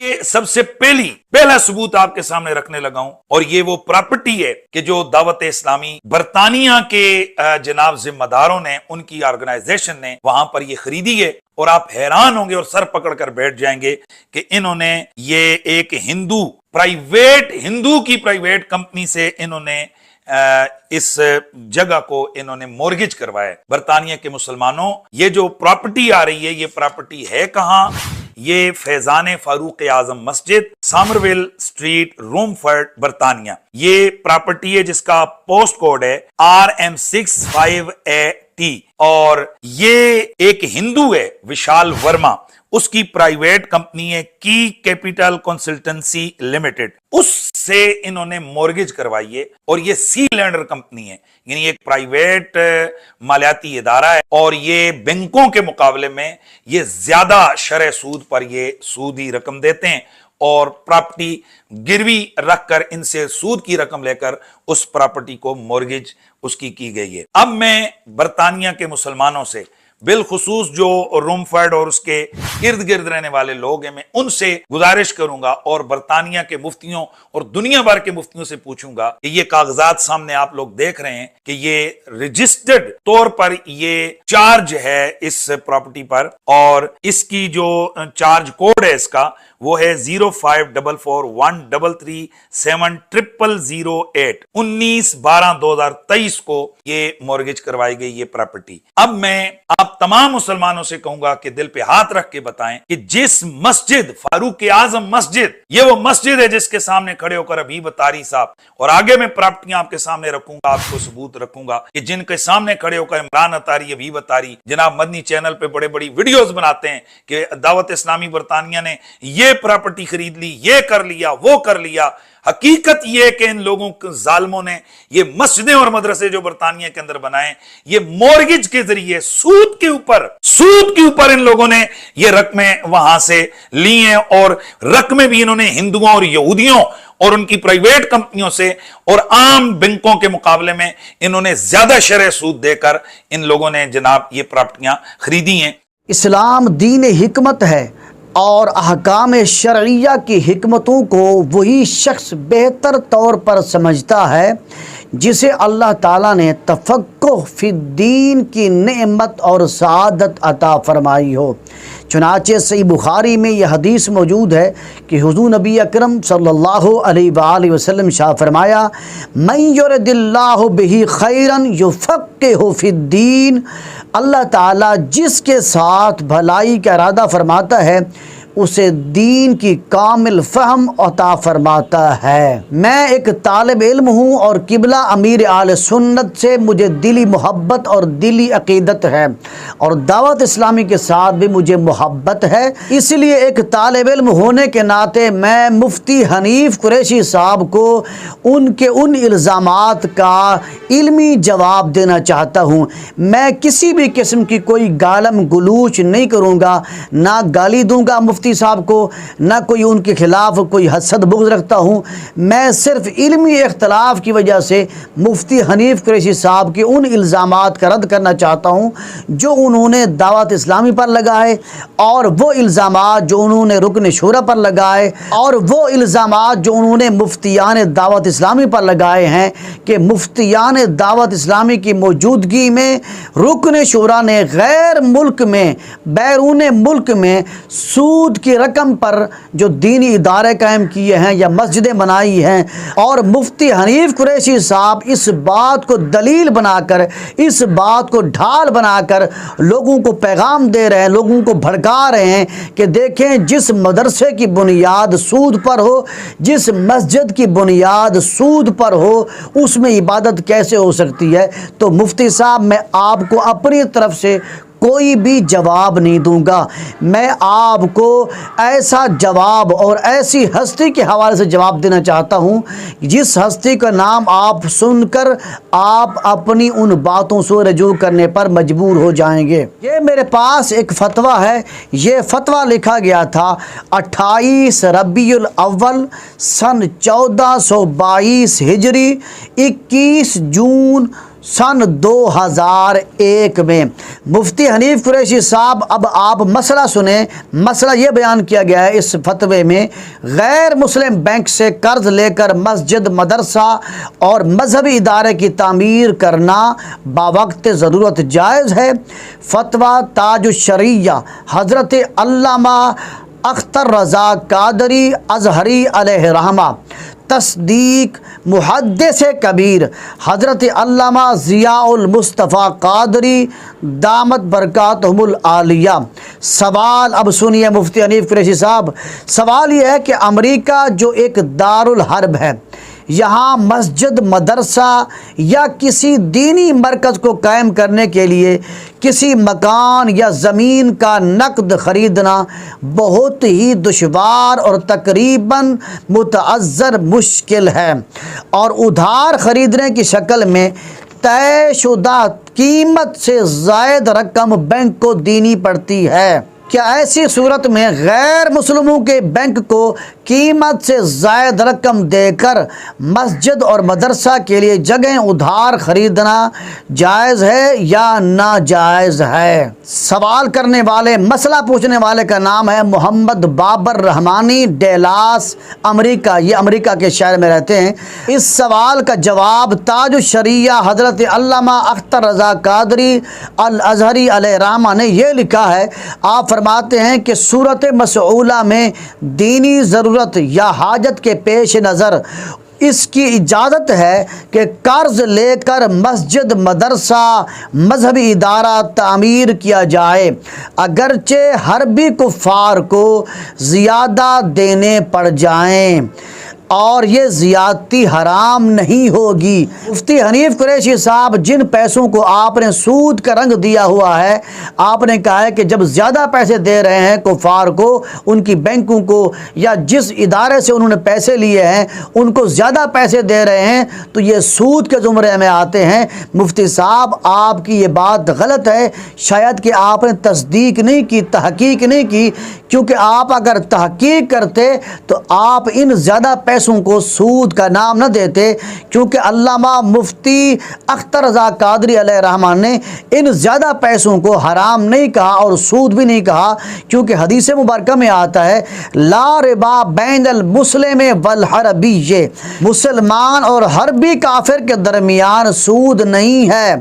ये सबसे पहला सबूत आपके सामने रखने लगा हूं, और ये वो प्रॉपर्टी है कि जो दावत इस्लामी बरतानिया के जनाब जिम्मेदारों ने, उनकी ऑर्गेनाइजेशन ने वहां पर ये खरीदी है। और आप हैरान होंगे और सर पकड़ कर बैठ जाएंगे कि इन्होंने ये एक हिंदू की प्राइवेट कंपनी से इन्होंने इस जगह को इन्होंने मॉर्गेज करवाया। बरतानिया के मुसलमानों, ये जो प्रॉपर्टी आ रही है, ये प्रॉपर्टी है कहां? ये फैजान फारूक आजम मस्जिद, सामरविल स्ट्रीट, रोमफर्ड, बरतानिया। ये प्रॉपर्टी है जिसका पोस्ट कोड है RM65AT, और ये एक हिंदू है, विशाल वर्मा, उसकी प्राइवेट कंपनी है की कैपिटल कंसल्टेंसी लिमिटेड, उससे इन्होंने मॉर्गेज करवाई है। और ये सी लैंडर कंपनी है, यानी एक प्राइवेट मालियाती इदारा है, और ये बैंकों के मुकाबले में ये ज्यादा शरह सूद पर ये सूदी रकम देते हैं, और प्रॉपर्टी गिरवी रखकर इनसे सूद की रकम लेकर उस प्रॉपर्टी को मॉर्गेज उसकी की गई है। अब मैं बरतानिया के मुसलमानों से, बिलखुसूस जो रोमफर्ड और उसके इर्द गिर्द रहने वाले लोग हैं, मैं उनसे गुजारिश करूंगा और बरतानिया के मुफ्तियों और दुनिया भर के मुफ्तियों से पूछूंगा कि ये कागजात सामने आप लोग देख रहे हैं कि ये रजिस्टर्ड तौर पर ये चार्ज है इस प्रॉपर्टी पर, और इसकी जो चार्ज कोड है इसका वो है 054413370008। 19/12/2023 को ये मॉर्गेज करवाई गई ये प्रॉपर्टी। अब मैं आप तमाम मुसलमानों से कहूंगा कि दिल पे हाथ रख के बताएं कि जिस मस्जिद, फारूक आजम मस्जिद, ये वो मस्जिद है जिसके सामने खड़े होकर अभी बतारी साहब, और आगे मैं प्रॉपर्टियां आपके सामने रखूंगा, आपको सबूत रखूंगा कि जिनके सामने खड़े होकर इमरान अतारी, अभी बतारी जनाब मदनी चैनल पे बड़े बड़ी वीडियोस बनाते हैं कि दावत इस्लामी बरतानिया ने ये प्रॉपर्टी खरीद ली, ये कर लिया, वो कर लिया। हकीकत ये है कि इन लोगों के जालिमों ने ये मस्जिदें और मदरसे जो बरतानिया के अंदर बनाए, ये मॉर्गेज के जरिए सूद के ऊपर इन लोगों ने ये रकमें वहां से ली हैं, और रकमें भी इन्होंने हिंदुओं और यहूदियों और उनकी प्राइवेट कंपनियों से और आम बैंकों के मुकाबले में इन्होंने ज्यादा शरह सूद देकर इन लोगों ने जनाब ये प्रॉपर्टियां खरीदी हैं। इस्लाम दीन हिकमत है, और अहकाम शरइया की हिकमतों को वही शख्स बेहतर तौर पर समझता है जिसे अल्लाह ताला ने तफक्कुह फिद्दीन की नेमत और सआदत अता फरमाई हो। चुनाचे सही बुखारी में यह हदीस मौजूद है कि हुज़ूर नबी अकरम सल्लल्लाहु अलैहि वसल्लम शाह फरमाया, मन युरिदिल्लाहु बिही खैरन युफ़क्किहु फिद्दीन। अल्लाह ताला जिसके साथ भलाई का इरादा फरमाता है उसे दीन की कामिल फहम अता फरमाता है। मैं एक तालिब इल्म हूँ और किबला अमीर आले सुन्नत से मुझे दिली मोहब्बत और दिली अकीदत है, और दावत इस्लामी के साथ भी मुझे मोहब्बत है। इसलिए एक तालिब इल्म होने के नाते मैं मुफ्ती हनीफ कुरैशी साहब को उनके उन इल्ज़ामात का इल्मी जवाब देना चाहता हूँ। मैं किसी भी किस्म की कोई गालम गलूच नहीं करूँगा, ना गाली दूँगा मुफ्ती साहब को, ना कोई उनके खिलाफ कोई हसद बुग़्ज़ रखता हूँ। मैं सिर्फ इल्मी इख्तलाफ की वजह से मुफ्ती हनीफ कुरैशी साहब के उन इल्ज़ामात का रद्द करना चाहता हूँ जो उन्होंने दावत इस्लामी पर लगाए, और वो इल्ज़ामात जो उन्होंने रुकन शूरा पर लगाए, और वो इल्ज़ामात जो उन्होंने मुफ्तियान दावत इस्लामी पर लगाए हैं कि मुफ्तियान दावत इस्लामी की मौजूदगी में रुकन शूरा ने गैर मुल्क में, बैरून मुल्क में सूद की रकम पर जो दीनी इदारे कायम किए हैं या मस्जिदें बनाई हैं, और मुफ्ती हनीफ कुरैशी साहब इस बात को दलील बनाकर, इस बात को ढाल बनाकर लोगों को पैगाम दे रहे हैं, लोगों को भड़का रहे हैं कि देखें जिस मदरसे की बुनियाद सूद पर हो, जिस मस्जिद की बुनियाद सूद पर हो, उसमें इबादत कैसे हो सकती है। तो मुफ्ती साहब, मैं आपको अपनी तरफ से कोई भी जवाब नहीं दूंगा। मैं आपको ऐसा जवाब और ऐसी हस्ती के हवाले से जवाब देना चाहता हूं जिस हस्ती का नाम आप सुनकर आप अपनी उन बातों से रजू करने पर मजबूर हो जाएंगे। ये मेरे पास एक फतवा है, ये फतवा लिखा गया था 28 रबीउल अव्वल सन 1422 हिजरी, 21 जून सन 2001 में। मुफ्ती हनीफ कुरैशी साहब, अब आप मसला सुने। मसला ये बयान किया गया है इस फतवे में, गैर मुस्लिम बैंक से कर्ज लेकर मस्जिद, मदरसा और मजहबी इदारे की तामीर करना बावक्त ज़रूरत जायज़ है। फतवा ताजुश्शरिया हज़रत अल्लामा अख्तर रज़ा कादरी अज़हरी अलैहि रहमा, तस्दीक मुहद्दिस कबीर हज़रत अल्लामा ज़ियाउल मुस्तफ़ा कादरी दामत बरकातहुमुल आलिया। सवाल अब सुनिए मुफ्ती हनीफ कुरैशी साहब, सवाल ये है कि अमेरिका जो एक दारुल हर्ब है, यहाँ मस्जिद, मदरसा या किसी दीनी मरकज़ को कायम करने के लिए किसी मकान या ज़मीन का नक़द ख़रीदना बहुत ही दुश्वार और तकरीबन मुतअज़्ज़र मुश्किल है, और उधार ख़रीदने की शक्ल में तयशुदा कीमत से ज़ायद रकम बैंक को देनी पड़ती है। क्या ऐसी सूरत में गैर मुस्लिमों के बैंक को कीमत से ज़ायद रकम देकर मस्जिद और मदरसा के लिए जगह उधार ख़रीदना जायज़ है या नाजायज़ है? सवाल करने वाले, मसला पूछने वाले का नाम है मोहम्मद बाबर रहमानी, डेलास, अमेरिका। ये अमेरिका के शहर में रहते हैं। इस सवाल का जवाब ताजुश्शरिया हज़रत अल्लामा अख्तर रज़ा कादरी अल अज़हरी अलैहि रहमा ने ये लिखा है। आप फरमाते हैं कि सूरत मसऊला में दीनी ज़रूरत या हाजत के पेश नज़र इसकी इजाज़त है कि कर्ज लेकर मस्जिद, मदरसा, मजहबी इदारा तामीर किया जाए, अगरचे हरबी कुफ़ार को ज़ियादा देने पड़ जाएं, और ये ज़ियादती हराम नहीं होगी। मुफ्ती हनीफ कुरैशी साहब, जिन पैसों को आपने सूद का रंग दिया हुआ है, आपने कहा है कि जब ज़्यादा पैसे दे रहे हैं कुफ़ार को, उनकी बैंकों को, या जिस इदारे से उन्होंने पैसे लिए हैं उनको ज़्यादा पैसे दे रहे हैं, तो ये सूद के ज़ुमरे में आते हैं। मुफ्ती साहब, आपकी ये बात गलत है। शायद कि आपने तस्दीक नहीं की, तहकीक नहीं की, क्योंकि आप अगर तहकीक करते तो आप इन ज़्यादा पैसों को सूद का नाम न देते, क्योंकि अल्लामा मुफ्ती अख्तर रज़ा कादरी अलैहि रहमान ने इन ज़्यादा पैसों को हराम नहीं कहा और सूद भी नहीं कहा, क्योंकि हदीस मुबारका में आता है ला रिबा बैनल मुस्लिम वल हरबी, मुसलमान और हरबी काफिर के दरमियान सूद नहीं है।